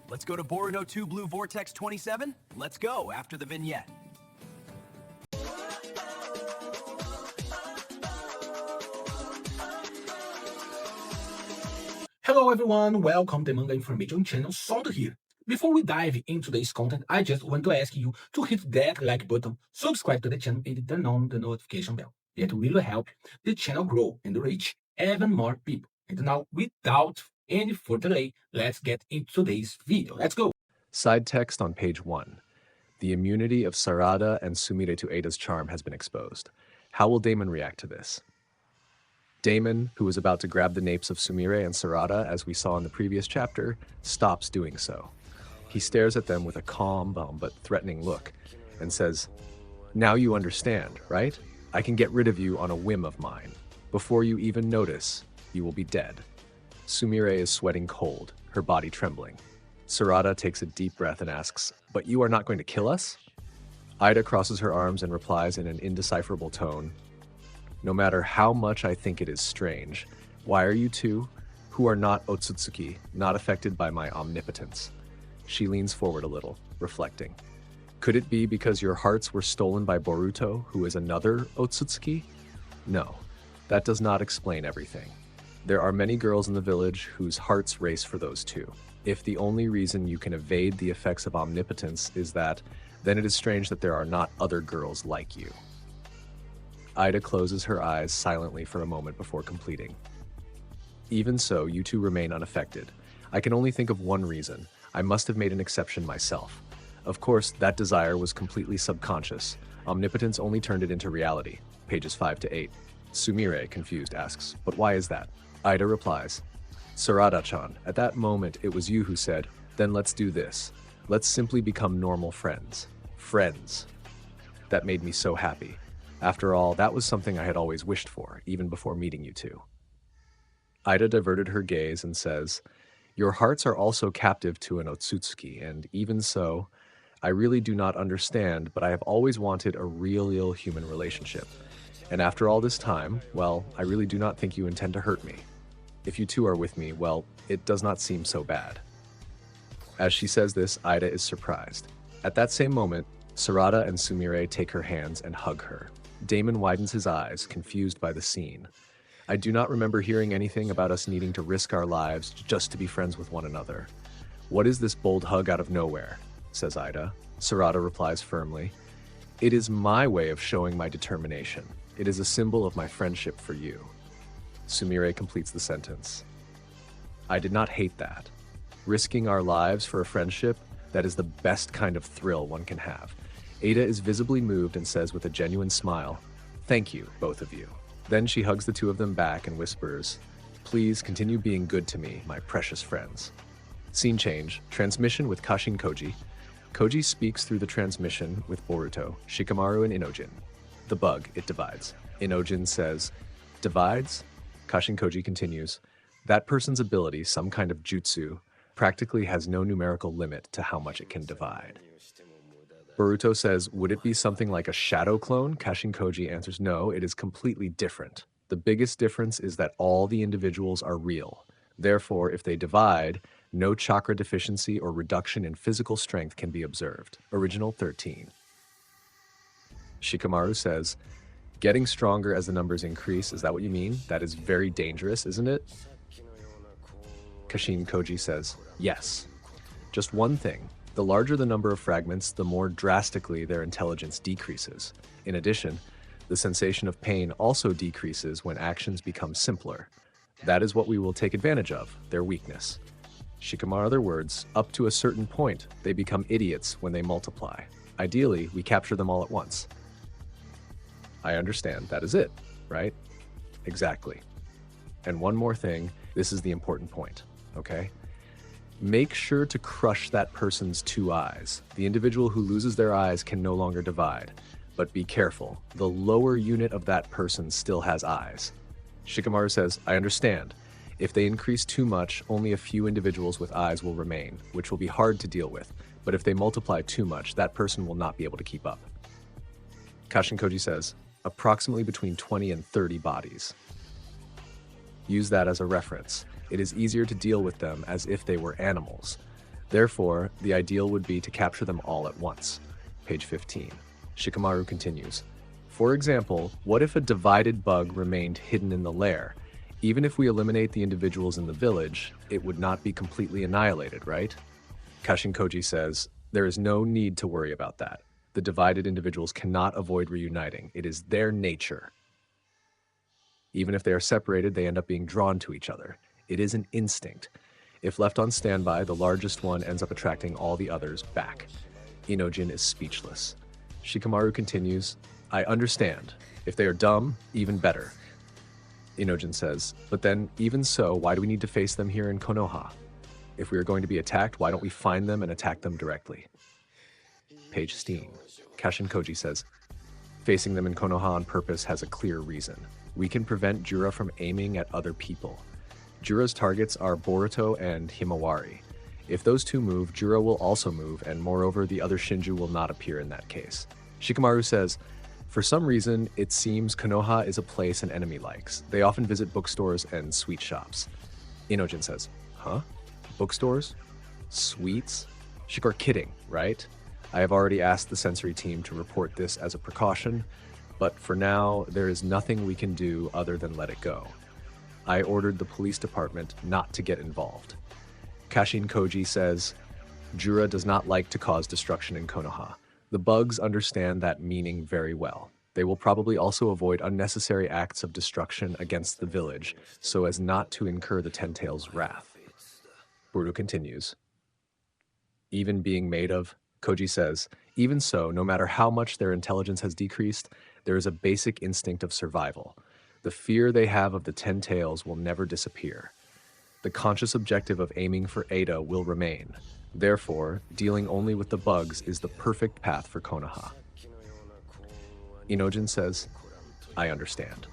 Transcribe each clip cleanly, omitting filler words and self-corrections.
Let's go to BORUTO 2 Blue Vortex 27? Let's go after the vignette. Hello everyone, welcome to Manga Information Channel, Sound here. Before we dive into this content, I just want to ask you to hit that like button, subscribe to the channel and turn on the notification bell. It will help the channel grow and reach even more people. And now, without any further delay, let's get into today's video. Let's go! Side text on page 1. The immunity of Sarada and Sumire to Ada's charm has been exposed. How will Damon react to this? Damon, who was about to grab the napes of Sumire and Sarada as we saw in the previous chapter, stops doing so. He stares at them with a calm but threatening look and says, "Now you understand, right? I can get rid of you on a whim of mine. Before you even notice, you will be dead." Sumire is sweating cold, her body trembling. Sarada takes a deep breath and asks, "But you are not going to kill us?" Ida crosses her arms and replies in an indecipherable tone, "No matter how much I think it is strange, why are you two, who are not Otsutsuki, not affected by my omnipotence?" She leans forward a little, reflecting. Could it be because your hearts were stolen by Boruto, who is another Otsutsuki? No, that does not explain everything. There are many girls in the village whose hearts race for those two. If the only reason you can evade the effects of omnipotence is that, then it is strange that there are not other girls like you. Ida closes her eyes silently for a moment before completing. Even so, you two remain unaffected. I can only think of one reason. I must have made an exception myself. Of course, that desire was completely subconscious. Omnipotence only turned it into reality. Pages 5 to 8. Sumire, confused, asks, "But why is that?" Ida replies, "Sarada-chan, at that moment it was you who said, 'Then let's do this. Let's simply become normal friends.' Friends. That made me so happy. After all, that was something I had always wished for, even before meeting you two." Ida diverted her gaze and says, "Your hearts are also captive to an Otsutsuki, and even so, I really do not understand, but I have always wanted a real human relationship. And after all this time, well, I really do not think you intend to hurt me. If you two are with me, well, it does not seem so bad." As she says this, Ida is surprised. At that same moment, Sarada and Sumire take her hands and hug her. Damon widens his eyes, confused by the scene. "I do not remember hearing anything about us needing to risk our lives just to be friends with one another. What is this bold hug out of nowhere?" says Ida. Sarada replies firmly, "It is my way of showing my determination. It is a symbol of my friendship for you." Sumire completes the sentence. "I did not hate that. Risking our lives for a friendship, that is the best kind of thrill one can have." Ada is visibly moved and says with a genuine smile, "Thank you, both of you." Then she hugs the two of them back and whispers, "Please continue being good to me, my precious friends." Scene change, transmission with Kashin Koji. Koji speaks through the transmission with Boruto, Shikamaru, and Inojin. The bug, it divides. Inojin says, "Divides?" Kashin Koji continues, "That person's ability, some kind of jutsu, practically has no numerical limit to how much it can divide." Boruto says, "Would it be something like a shadow clone?" Kashin Koji answers, "No, it is completely different. The biggest difference is that all the individuals are real. Therefore, if they divide, no chakra deficiency or reduction in physical strength can be observed." Original 13. Shikamaru says, "Getting stronger as the numbers increase, is that what you mean? That is very dangerous, isn't it?" Kashin Koji says, "Yes. Just one thing. The larger the number of fragments, the more drastically their intelligence decreases. In addition, the sensation of pain also decreases when actions become simpler. That is what we will take advantage of, their weakness. Shikamaru, other words, up to a certain point, they become idiots when they multiply. Ideally, we capture them all at once." I understand, that is it, right? Exactly. And one more thing, this is the important point, okay? Make sure to crush that person's two eyes. The individual who loses their eyes can no longer divide. But be careful, the lower unit of that person still has eyes. Shikamaru says, "I understand. If they increase too much, only a few individuals with eyes will remain, which will be hard to deal with. But if they multiply too much, that person will not be able to keep up." Kashin Koji says, "Approximately between 20 and 30 bodies. Use that as a reference. It is easier to deal with them as if they were animals. Therefore, the ideal would be to capture them all at once. Page 15. Shikamaru continues. For example, what if a divided bug remained hidden in the lair? Even if we eliminate the individuals in the village, it would not be completely annihilated, right? Kashinkoji says, there is no need to worry about that. The divided individuals cannot avoid reuniting. It is their nature. Even if they are separated, they end up being drawn to each other. It is an instinct. If left on standby, the largest one ends up attracting all the others back. Inojin is speechless. Shikamaru continues, I understand. If they are dumb, even better. Inojin says, but then, even so, why do we need to face them here in Konoha? If we are going to be attacked, why don't we find them and attack them directly? Page 16. Kashinkoji says, facing them in Konoha on purpose has a clear reason. We can prevent Jura from aiming at other people. Jura's targets are Boruto and Himawari. If those two move, Jura will also move, and moreover, the other Shinju will not appear in that case. Shikamaru says, for some reason, it seems Konoha is a place an enemy likes. They often visit bookstores and sweet shops. Inojin says, huh? Bookstores? Sweets? Shikar kidding, right? I have already asked the sensory team to report this as a precaution, but for now, there is nothing we can do other than let it go. I ordered the police department not to get involved. Kashinkoji says, Jura does not like to cause destruction in Konoha. The bugs understand that meaning very well. They will probably also avoid unnecessary acts of destruction against the village, so as not to incur the Ten Tails' wrath. Boruto continues. Even being made of, Koji says, even so, no matter how much their intelligence has decreased, there is a basic instinct of survival. The fear they have of the Ten Tails will never disappear. The conscious objective of aiming for Ada will remain. Therefore, dealing only with the bugs is the perfect path for Konoha. Inojin says, I understand.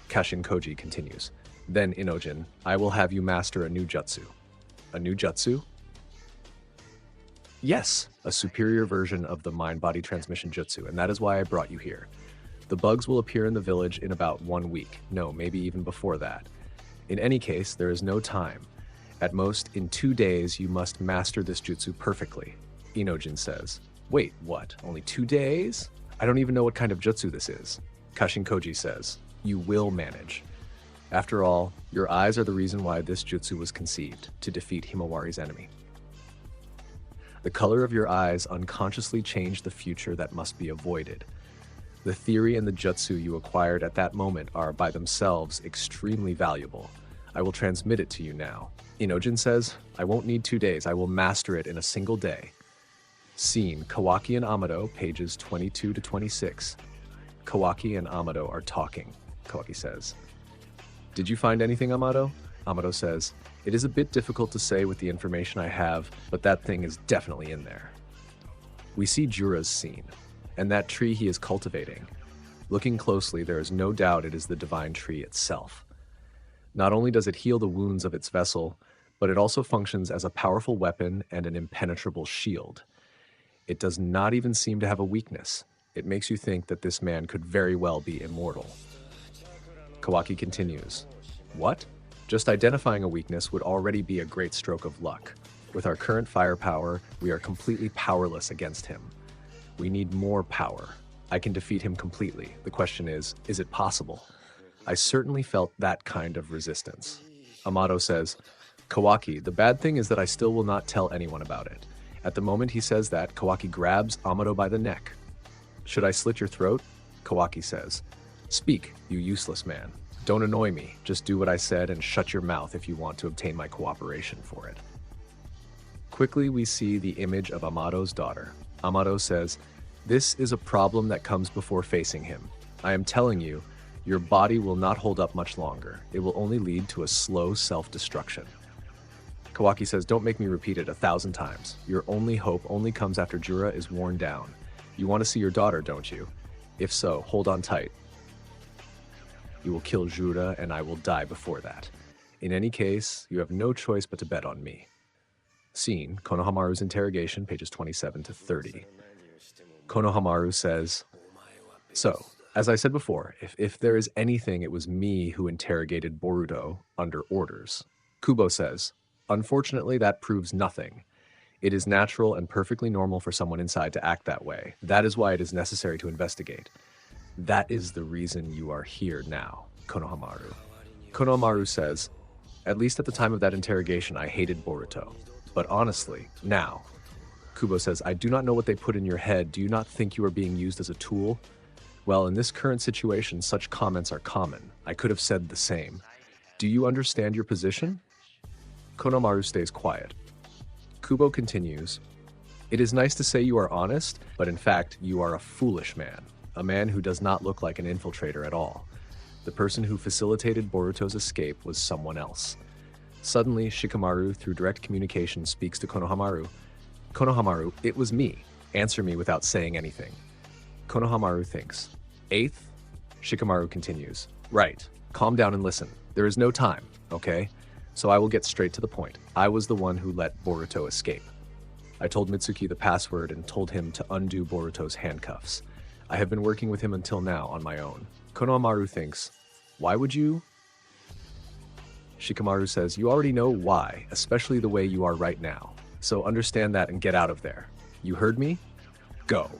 Kashinkoji continues. Then, Inojin, I will have you master a new jutsu. A new jutsu? Yes, a superior version of the mind-body transmission jutsu, and that is why I brought you here. The bugs will appear in the village in about 1 week. No, maybe even before that. In any case, there is no time. At most, in 2 days, you must master this jutsu perfectly. Inojin says, wait, what? Only 2 days? I don't even know what kind of jutsu this is. Kashinkoji says, you will manage. After all, your eyes are the reason why this jutsu was conceived, to defeat Himawari's enemy. The color of your eyes unconsciously change the future that must be avoided. The theory and the jutsu you acquired at that moment are, by themselves, extremely valuable. I will transmit it to you now. Inojin says, I won't need 2 days. I will master it in a single day. Scene, Kawaki and Amado, pages 22 to 26. Kawaki and Amado are talking. Kawaki says, did you find anything, Amado? Amado says, it is a bit difficult to say with the information I have, but that thing is definitely in there. We see Jura's scene, and that tree he is cultivating. Looking closely, there is no doubt it is the divine tree itself. Not only does it heal the wounds of its vessel, but it also functions as a powerful weapon and an impenetrable shield. It does not even seem to have a weakness. It makes you think that this man could very well be immortal. Kawaki continues, what? Just identifying a weakness would already be a great stroke of luck. With our current firepower, we are completely powerless against him. We need more power. I can defeat him completely. The question is it possible? I certainly felt that kind of resistance. Amado says, Kawaki, the bad thing is that I still will not tell anyone about it. At the moment he says that, Kawaki grabs Amado by the neck. Should I slit your throat? Kawaki says, speak, you useless man. Don't annoy me. Just do what I said and shut your mouth if you want to obtain my cooperation for it. Quickly we see the image of Amado's daughter. Amado says, this is a problem that comes before facing him. I am telling you, your body will not hold up much longer. It will only lead to a slow self-destruction. Kawaki says, don't make me repeat it 1,000 times. Your only hope only comes after Jura is worn down. You want to see your daughter, don't you? If so, hold on tight. You will kill Jura, and I will die before that. In any case, you have no choice but to bet on me. Scene, Konohamaru's interrogation, pages 27 to 30. Konohamaru says, so, as I said before, if there is anything, it was me who interrogated Boruto under orders. Kubo says, unfortunately, that proves nothing. It is natural and perfectly normal for someone inside to act that way. That is why it is necessary to investigate. That is the reason you are here now, Konohamaru. Konohamaru says, at least at the time of that interrogation, I hated Boruto. But honestly, now. Kubo says, I do not know what they put in your head. Do you not think you are being used as a tool? Well, in this current situation, such comments are common. I could have said the same. Do you understand your position? Konohamaru stays quiet. Kubo continues, it is nice to say you are honest, but in fact, you are a foolish man. A man who does not look like an infiltrator at all. The person who facilitated Boruto's escape was someone else. Suddenly, Shikamaru, through direct communication, speaks to Konohamaru. Konohamaru, it was me. Answer me without saying anything. Konohamaru thinks. Eighth? Shikamaru continues. Right. Calm down and listen. There is no time, okay? So I will get straight to the point. I was the one who let Boruto escape. I told Mitsuki the password and told him to undo Boruto's handcuffs. I have been working with him until now on my own. Konohamaru thinks, why would you? Shikamaru says, you already know why, especially the way you are right now. So understand that and get out of there. You heard me? Go.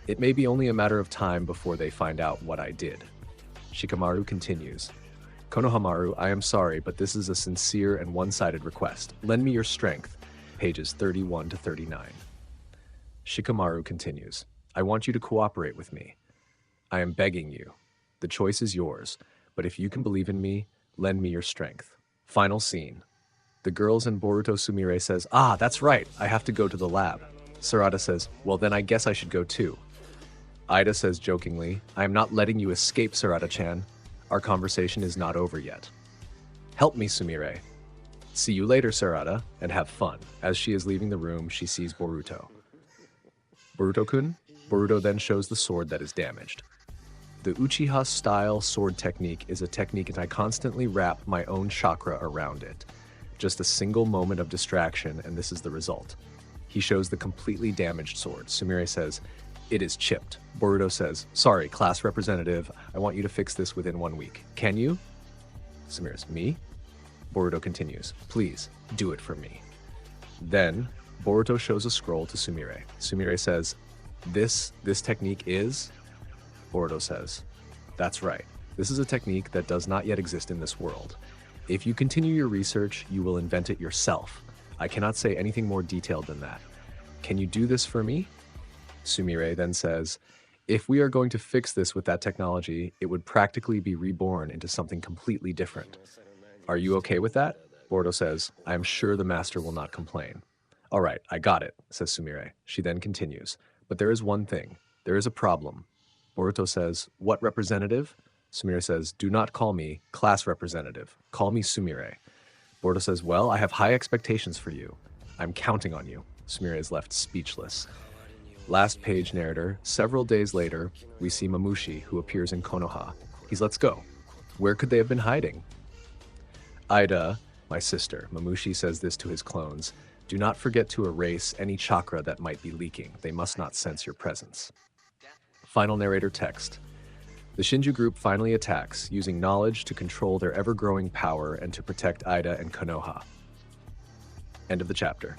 It may be only a matter of time before they find out what I did. Shikamaru continues. Konohamaru, I am sorry, but this is a sincere and one-sided request. Lend me your strength. Pages 31 to 39. Shikamaru continues. I want you to cooperate with me. I am begging you. The choice is yours, but if you can believe in me, lend me your strength. Final scene. The girls and Boruto Sumire says, ah, that's right, I have to go to the lab. Sarada says, well then I guess I should go too. Ida says jokingly, I am not letting you escape, Sarada-chan. Our conversation is not over yet. Help me, Sumire. See you later, Sarada, and have fun. As she is leaving the room, she sees Boruto. Boruto-kun? Boruto then shows the sword that is damaged. The Uchiha-style sword technique is a technique and I constantly wrap my own chakra around it. Just a single moment of distraction and this is the result. He shows the completely damaged sword. Sumire says, it is chipped. Boruto says, sorry, class representative, I want you to fix this within 1 week. Can you? Sumire says, me? Boruto continues, please, do it for me. Then, Boruto shows a scroll to Sumire. Sumire says, this technique is? Boruto says, that's right. This is a technique that does not yet exist in this world. If you continue your research, you will invent it yourself. I cannot say anything more detailed than that. Can you do this for me? Sumire then says, if we are going to fix this with that technology, it would practically be reborn into something completely different. Are you okay with that? Boruto says, I am sure the master will not complain. All right, I got it, says Sumire. She then continues, but there is one thing. There is a problem. Boruto says, what representative? Sumire says, do not call me class representative. Call me Sumire. Boruto says, well, I have high expectations for you. I'm counting on you. Sumire is left speechless. Last page narrator, several days later, we see Mamushi, who appears in Konoha. He's let's go. Where could they have been hiding? Ida, my sister, Mamushi says this to his clones, do not forget to erase any chakra that might be leaking. They must not sense your presence. Final narrator text. The Shinju group finally attacks, using knowledge to control their ever-growing power and to protect Ida and Konoha. End of the chapter.